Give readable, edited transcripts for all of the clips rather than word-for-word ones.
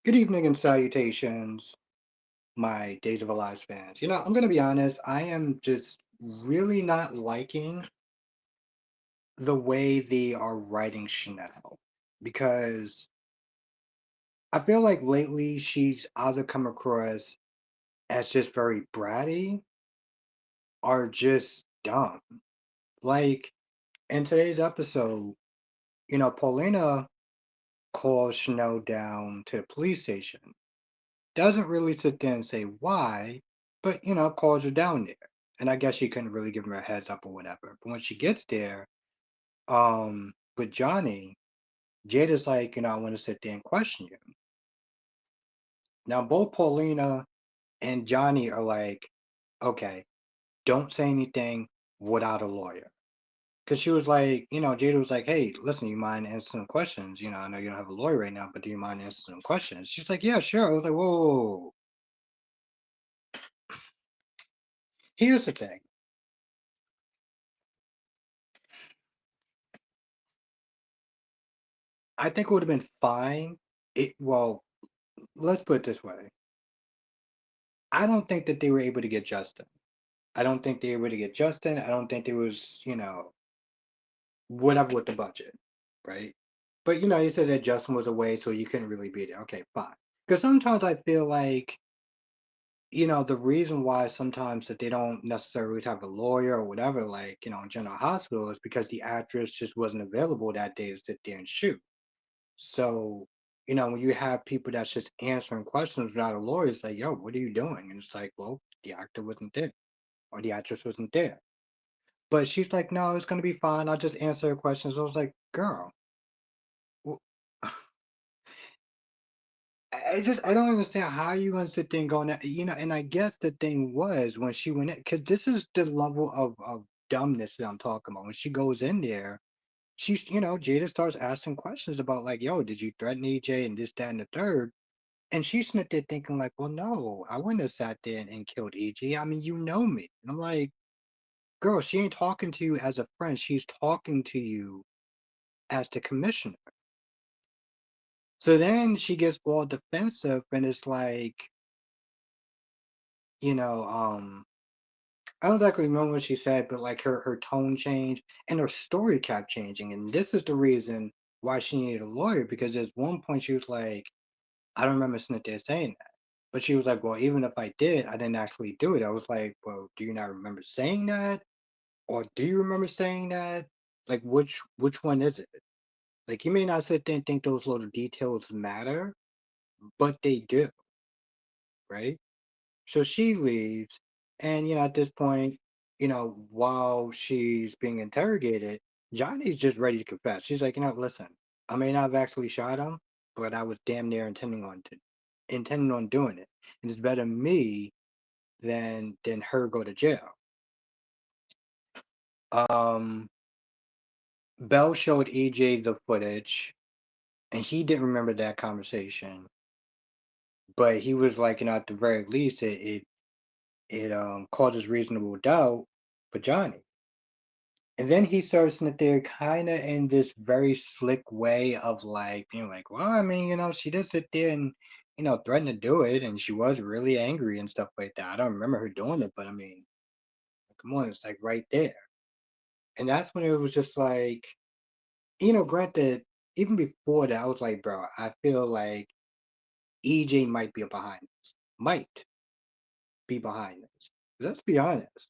Good evening and salutations, my Days of Our Lives fans. I'm going to be honest, I am just really not liking the way they are writing Chanel because I feel like lately she's either come across as just very bratty or just dumb. Like in today's episode, Paulina calls Chanel down to the police station. Doesn't really sit there and say why, but calls her down there. And I guess she couldn't really give him a heads up or whatever. But when she gets there, with Johnny, Jada's like, I want to sit there and question you. Now both Paulina and Johnny are like, okay, don't say anything without a lawyer. Cause she was like, Jada was like, hey, listen, you mind answering some questions? I know you don't have a lawyer right now, but do you mind answering some questions? She's like, yeah, sure. I was like, whoa. Here's the thing. I think it would have been fine. Let's put it this way. I don't think that they were able to get Justin. I don't think they were able to get Justin. I don't think there was, whatever with the budget, right? But you said that Justin was away, so you couldn't really be there. Okay, fine. Because sometimes I feel like, the reason why sometimes that they don't necessarily have a lawyer or whatever, like, in General Hospital is because the actress just wasn't available that day to sit there and shoot. So, when you have people that's just answering questions without a lawyer, it's like, yo, what are you doing? And it's like, well, the actor wasn't there or the actress wasn't there. But she's like, no, it's going to be fine. I'll just answer her questions. I was like, girl, wh- I don't understand how you going to sit there and go, and I guess the thing was when she went in, because this is the level of dumbness that I'm talking about. When she goes in there, Jada starts asking questions about, like, yo, did you threaten EJ and this, that, and the third? And she's sitting there thinking like, well, no, I wouldn't have sat there and killed EG. I mean, you know me. And I'm like, girl, she ain't talking to you as a friend. She's talking to you as the commissioner. So then she gets all defensive and it's like, you know, I don't exactly remember what she said, but like her tone changed and her story kept changing. And this is the reason why she needed a lawyer because there's one point she was like, I don't remember sitting there saying that. But she was like, well, even if I did, I didn't actually do it. I was like, well, do you not remember saying that? Or do you remember saying that? Like which one is it? Like you may not sit there and think those little details matter, but they do, right? So she leaves, and at this point, while she's being interrogated, Johnny's just ready to confess. She's like, listen, I may not have actually shot him, but I was damn near intending on doing it. And it's better me than her go to jail. Um Bell showed EJ the footage and he didn't remember that conversation, but he was like, at the very least it causes reasonable doubt for Johnny. And then he starts in there kind of in this very slick way of like being like, well, I mean, she did sit there and, threaten to do it. And she was really angry and stuff like that. I don't remember her doing it, but I mean, come on, it's like right there. And that's when it was just like, granted, even before that, I was like, bro, I feel like EJ might be behind this. Might be behind this. Let's be honest.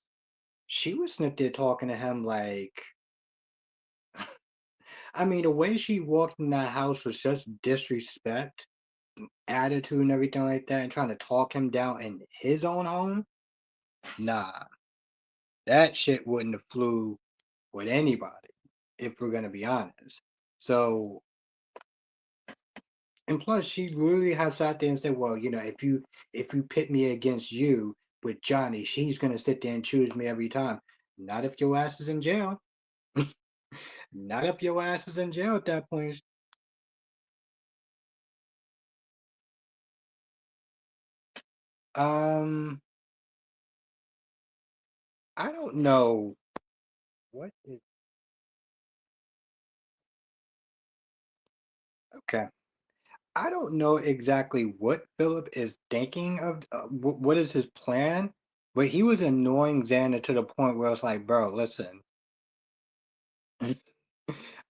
She was sitting there talking to him like, I mean, the way she walked in that house was such disrespect, attitude, and everything like that, and trying to talk him down in his own home. Nah, that shit wouldn't have flew with anybody, if we're gonna be honest. So, and plus, she really has sat there and said, "Well, if you pit me against you with Johnny, she's gonna sit there and choose me every time. Not if your ass is in jail. Not if your ass is in jail at that point." Um, I don't know what is okay. I don't know exactly what Philip is thinking of, what is his plan, but he was annoying Xander to the point where it's like, bro, listen,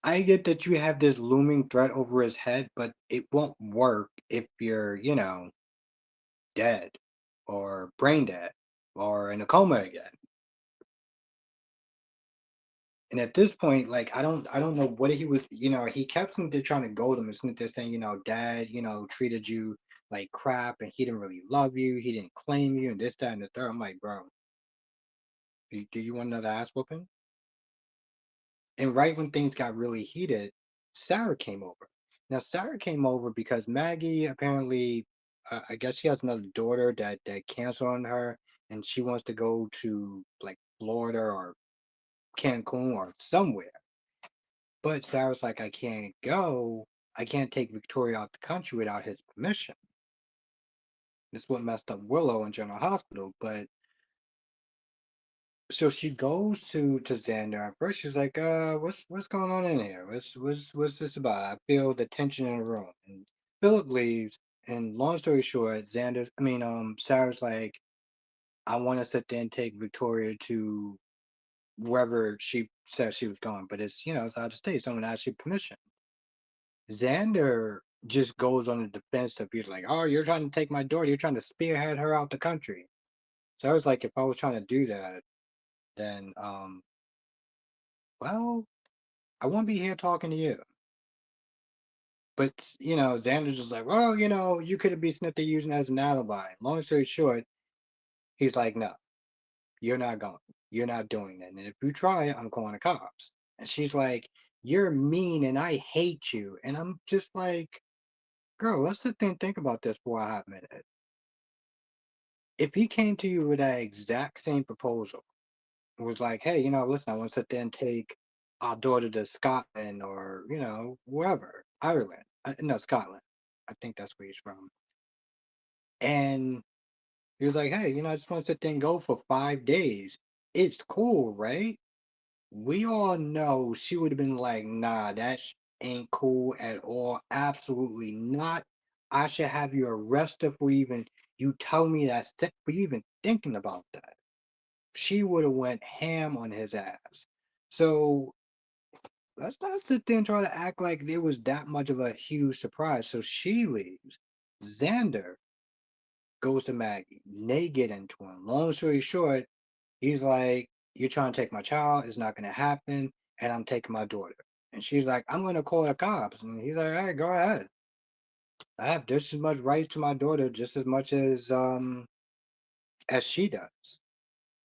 I get that you have this looming threat over his head, but it won't work if you're, dead or brain dead or in a coma again. And at this point, like I don't know what he was, he kept seeming to trying to goad him and seemed to saying, dad, treated you like crap and he didn't really love you, he didn't claim you and this, that, and the third. I'm like, bro, do you want another ass whooping? And right when things got really heated, Sarah came over. Now Sarah came over because Maggie apparently, I guess she has another daughter that canceled on her, and she wants to go to like Florida or Cancun or somewhere. But Sarah's like, I can't go. I can't take Victoria out the country without his permission. This what messed up Willow in General Hospital. But so she goes to Xander. At first, she's like, what's going on in here? What's this about? I feel the tension in the room." And Philip leaves. And long story short, Sarah's like, I want to sit there and take Victoria to wherever she said she was going, but it's out of state. Someone asked you permission. Xander just goes on the defensive. He's like, "Oh, you're trying to take my daughter. You're trying to spearhead her out the country." So I was like, if I was trying to do that, then well, I won't be here talking to you. But Xander's just like, well, you could have been snipped using as an alibi. Long story short, he's like, no, you're not going. You're not doing that. And if you try, I'm calling the cops. And she's like, you're mean and I hate you. And I'm just like, girl, let's sit there and think about this for a hot minute. If he came to you with that exact same proposal, it was like, hey, listen, I want to sit there and take our daughter to Scotland or, wherever, Ireland. No, Scotland. I think that's where he's from. And he was like, hey, I just want to sit there and go for 5 days. It's cool, right? We all know she would have been like, nah, ain't cool at all. Absolutely not. I should have you arrested for even you tell me for you even thinking about that. She would have went ham on his ass. So let's not sit there and try to act like there was that much of a huge surprise. So she leaves. Xander goes to Maggie. They get into him. Long story short, he's like, you're trying to take my child. It's not going to happen. And I'm taking my daughter. And she's like, I'm going to call the cops. And he's like, all right, go ahead. I have just as much rights to my daughter, just as much as she does.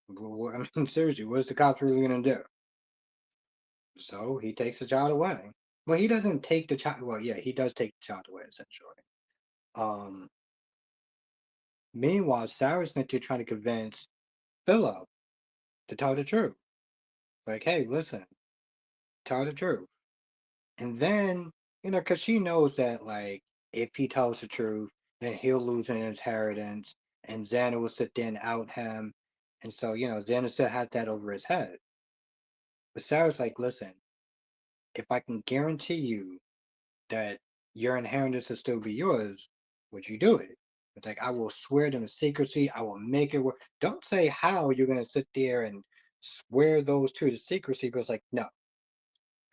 I mean, seriously, what's the cops really going to do? So he takes the child away. Well, he doesn't take the child. Well, yeah, he does take the child away essentially. Um, Meanwhile, Sarah's meant to trying to convince Philip to tell the truth. Like, hey, listen, tell the truth. And then, because she knows that, like, if he tells the truth, then he'll lose an inheritance, and Xander will sit there and out him. And so, Xander still has that over his head. But Sarah's like, listen, if I can guarantee you that your inheritance will still be yours, would you do it? It's like, I will swear them to secrecy. I will make it work. Don't say how you're going to sit there and swear those two to secrecy, but it's like, no,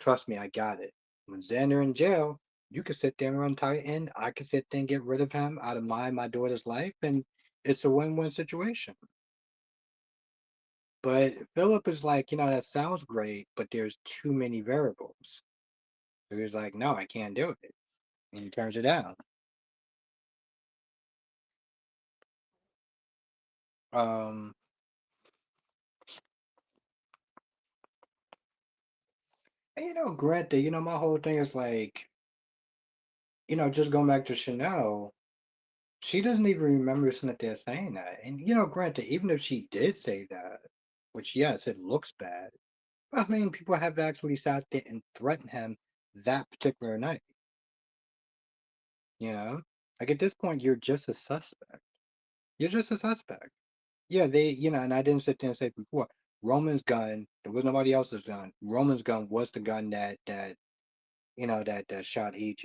trust me, I got it. When Xander in jail, you can sit there and run tight end. I can sit there and get rid of him out of my daughter's life, and it's a win-win situation. But Philip is like, that sounds great, but there's too many variables. So he's like, no, I can't do it. And he turns it down. Um, and, granted, my whole thing is like, just going back to Chanel, she doesn't even remember Cynthia saying that. And, granted, even if she did say that, which, yes, it looks bad, I mean, people have actually sat there and threatened him that particular night, you know? Like, at this point, you're just a suspect. You're just a suspect. Yeah, and I didn't sit there and say before, Roman's gun, there was nobody else's gun. Roman's gun was the gun that shot EJ.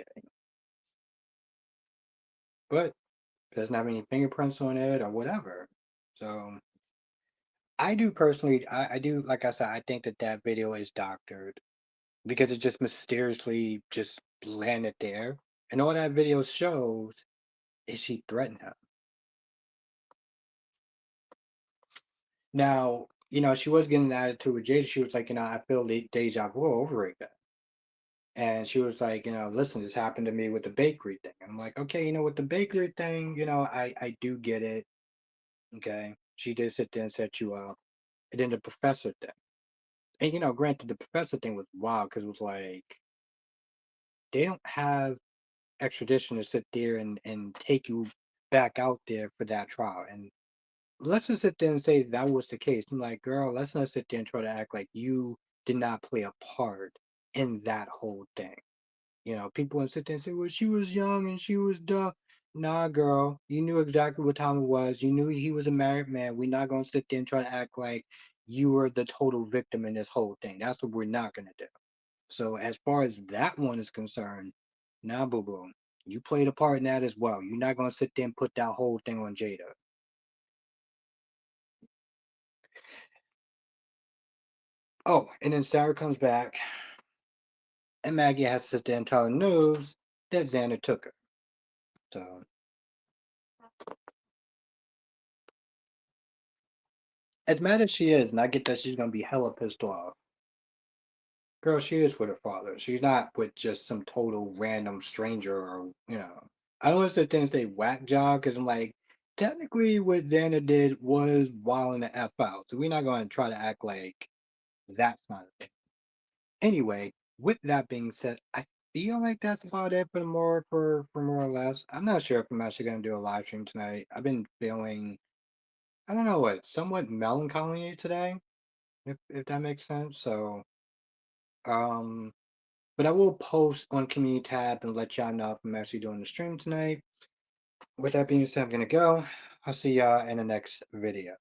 but it doesn't have any fingerprints on it or whatever. So I do personally, I do, like I said, I think that that video is doctored because it just mysteriously just landed there. And all that video shows is she threatened him. Now, she was getting an attitude with Jada. She was like, I feel deja vu over again. And she was like, listen, this happened to me with the bakery thing. I'm like, okay, with the bakery thing, I do get it. Okay. She did sit there and set you up. And then the professor thing. And granted, the professor thing was wild because it was like they don't have extradition to sit there and take you back out there for that trial. And let's just sit there and say that was the case. I'm like, girl, let's not sit there and try to act like you did not play a part in that whole thing. People want to sit there and say, well, she was young and she was dumb. Nah, girl, you knew exactly what time it was. You knew he was a married man. We're not going to sit there and try to act like you were the total victim in this whole thing. That's what we're not going to do. So, as far as that one is concerned, nah, boo boo, you played a part in that as well. You're not going to sit there and put that whole thing on Jada. Oh, and then Sarah comes back, and Maggie has to sit there and tell the news that Xander took her. So, as mad as she is, and I get that she's gonna be hella pissed off. Girl, she is with her father. She's not with just some total random stranger or. I don't want to sit there and say whack job because I'm like, technically what Xander did was wilding the F out. So we're not going to try to act like that's not a thing. Anyway, with that being said, I feel like that's about it for more or less. I'm not sure if I'm actually gonna do a live stream tonight. I've been feeling, I don't know what, somewhat melancholy today, if that makes sense. So um but I will post on community tab and let y'all know if I'm actually doing the stream tonight. With that being said, I'm gonna go. I'll see y'all in the next video.